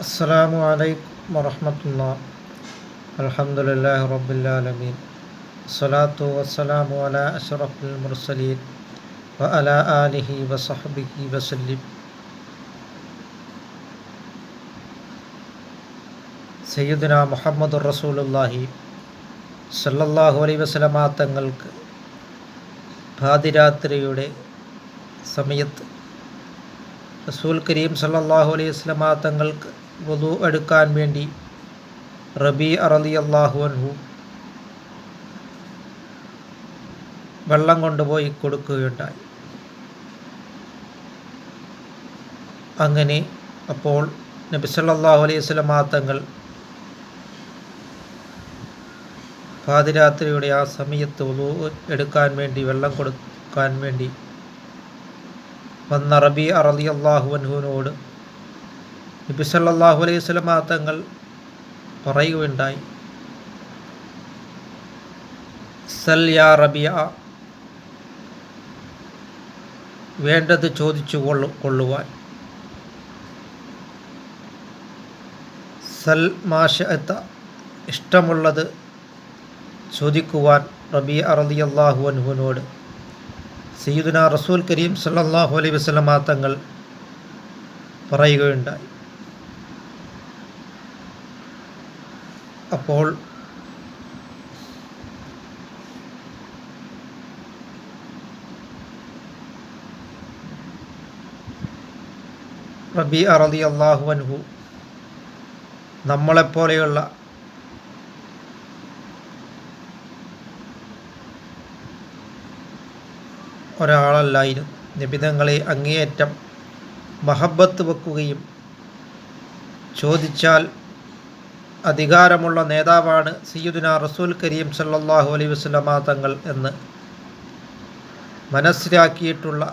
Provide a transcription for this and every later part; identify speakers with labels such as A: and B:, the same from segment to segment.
A: അസ്സലാമു അലൈക്കും വറഹ്മത്തുള്ളാഹി. അൽഹംദുലില്ലാഹി റബ്ബിൽ ആലമീൻ. സ്വലാത്തു വസ്സലാമു അലാ അഷ്റഫിൽ മുർസലീൻ വ അലാ ആലിഹി വസഹ്ബിഹി വസല്ലിം. സയ്യിദുനാ മുഹമ്മദുർ റസൂലുള്ളാഹി സ്വല്ലല്ലാഹു അലൈഹി വസല്ലമ തങ്ങൾക്ക് പാതിരാത്രിയുടെ സമയത്ത് റസൂൽ കരീം സല്ലല്ലാഹു അലൈഹി വസല്ലമ തങ്ങൾക്ക് വുളു എടുക്കാൻ വേണ്ടി റബീ റളിയല്ലാഹു അൻഹു വെള്ളം കൊണ്ടുപോയി കൊടുക്കുകയുണ്ടായി. അങ്ങനെ അപ്പോൾ നബി സല്ലല്ലാഹു അലൈഹി വസല്ലമ തങ്ങൾ പാതിരാത്രിയുടെ ആ സമയത്ത് വുളു എടുക്കാൻ വേണ്ടി വെള്ളം കൊടുക്കാൻ വേണ്ടി വന്ന റബീ റളിയല്ലാഹു അൻഹുവിനോട് നബി സല്ലല്ലാഹു അലൈഹി വസല്ലമ തങ്ങൾ പറയുകയുണ്ടായി, സൽ യാ റബീഅ, വേണ്ടത് ചോദിച്ചു കൊള്ളുവാൻ. സൽ മാ ശഅത, ഇഷ്ടമുള്ളത് ചോദിക്കുവാൻ റബീ റളിയല്ലാഹു അൻഹുവിനോട് സയ്യിദുനാ റസൂൽ കരീം സല്ലല്ലാഹു അലൈഹി വസല്ലമ തങ്ങൾ പറയുകയുണ്ടായി. അപ്പോൾ റബീ റളിയല്ലാഹു അൻഹു നമ്മളെപ്പോലെയുള്ള ഒരാളല്ലായിരുന്നു. നബിതങ്ങളെ അങ്ങേയറ്റം മഹബത്ത് വെക്കുകയും ചോദിച്ചാൽ അധികാരമുള്ള നേതാവാണ് സയ്യിദുനാ റസൂൽ കരീം സല്ലല്ലാഹു അലൈഹി വസല്ലമ തങ്ങൾ എന്ന് മനസ്സിലാക്കിയിട്ടുള്ള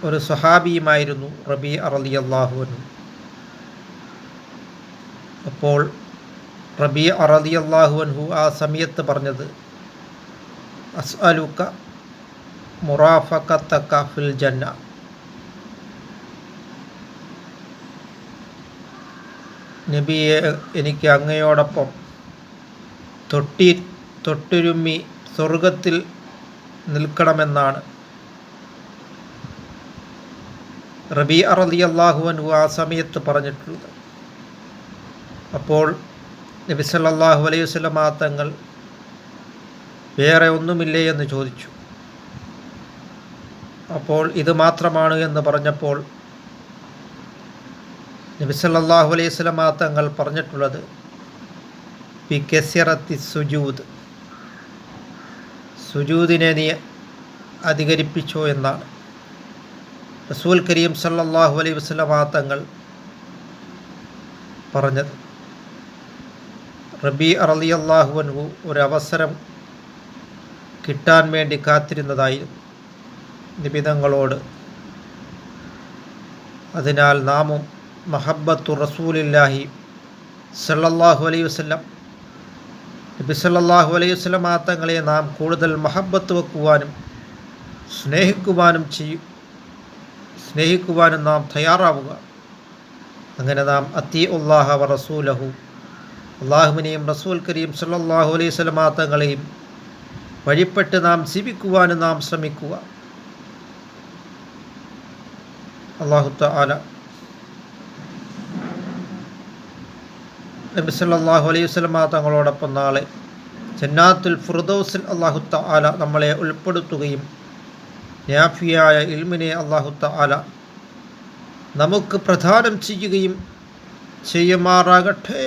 A: ഒരു സ്വഹാബിയുമായിരുന്നു റബീ റളിയല്ലാഹു അൻഹു. അപ്പോൾ റബീ റളിയല്ലാഹു അൻഹു ആ സമയത്ത് പറഞ്ഞത്, അസ്അലുക മുറാഫഖതക ഫിൽ ജന്ന, നബിയെ, എനിക്ക് അങ്ങയോടൊപ്പം തൊട്ടുരുമ്മി സ്വർഗത്തിൽ നിൽക്കണമെന്നാണ് റബീ റളിയല്ലാഹു അൻഹു ആ സമയത്ത് പറഞ്ഞിട്ടുള്ളത്. അപ്പോൾ നബി സല്ലല്ലാഹു അലൈഹി വസല്ലമ തങ്ങൾ വേറെ ഒന്നുമില്ലേ എന്ന് ചോദിച്ചു. അപ്പോൾ ഇത് മാത്രമാണ് എന്ന് പറഞ്ഞപ്പോൾ നബി സല്ലല്ലാഹു അലൈഹി വസല്ലമ തങ്ങൾ പറഞ്ഞിട്ടുള്ളത് ബി കസറത്തി സുജൂദ്, സുജൂദിനെ നീ അധികരിപ്പിച്ചോ എന്നാണ് റസൂൽ കരീം സല്ലല്ലാഹു അലൈഹി വസല്ലമ തങ്ങൾ പറഞ്ഞത്. റബീ റളിയല്ലാഹു അൻഹു ഒരവസരം കിട്ടാൻ വേണ്ടി കാത്തിരുന്നതായിരുന്നു നിബിതങ്ങളോട്. അതിനാൽ നാമും മഹബ്ബത്തു റസൂലില്ലാഹി സല്ലല്ലാഹു അലൈഹി വസല്ലം, നബി സല്ലല്ലാഹു അലൈഹി വസല്ലമ തങ്ങളെ നാം കൂടുതൽ മഹബ്ബത്ത് വെക്കുവാനും സ്നേഹിക്കുവാനും നാം തയ്യാറാവുക. അങ്ങനെ നാം അത്തീഉല്ലാഹ വ റസൂലഹു, അള്ളാഹുവിനെയും റസൂൽ കരീം സല്ലല്ലാഹു അലൈഹി വസല്ലമ തങ്ങളെയും വഴിപ്പെട്ട് നാം ജീവിക്കുവാനും നാം ശ്രമിക്കുക. അല്ലാഹു തആല നബി സല്ലല്ലാഹു അലൈഹി വസല്ലമ തങ്ങളോടൊപ്പം നാളെ ജന്നാത്തുൽ ഫിർദൗസിൽ അല്ലാഹു തആല നമ്മളെ ഉൾപ്പെടുത്തുകയും നാഫിയായ ഇൽമിനെ അല്ലാഹു തആല നമുക്ക് പ്രദാനം ചെയ്യുകയും ചെയ്യുമാറാകട്ടെ.